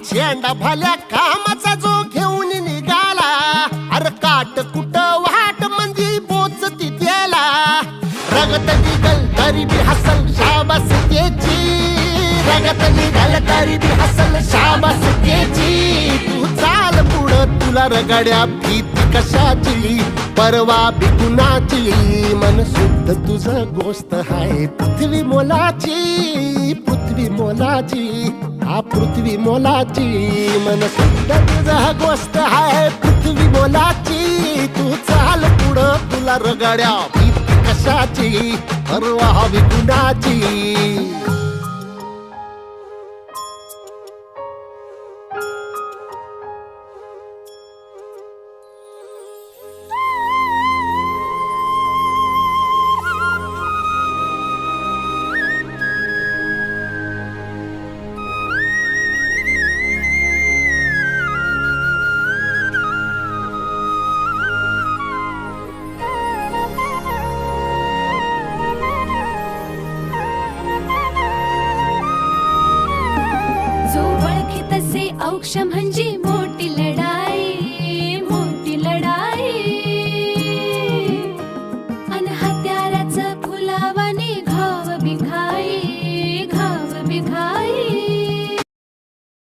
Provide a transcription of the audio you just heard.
झेंडा भल्या कामाचा जो घेऊन निघाला, अरे काट कुट वाट मंदी पोचती त्याला, रगत निघल तरी बी हसल शाबास त्याची, रगत निघल तरी बी हसल शाबास त्याची. तू चाल पुढं तुला रगड्या भीती कशाची, परवा बी कुणाची, मन शुद्ध तुझं गोष्ट हाय पृथ्वी मोलाची, पृथ्वी मोलाची, हा पृथ्वी मोलाची, मन शुद्ध तुझं गोष्ट हाय पृथ्वी मोलाची. तू चाल पुढं तुला रगड्या भीती कशाची, परवा बी कुणाची. जो ओळखी तसे औक्ष म्हणजे मोठी लढाई.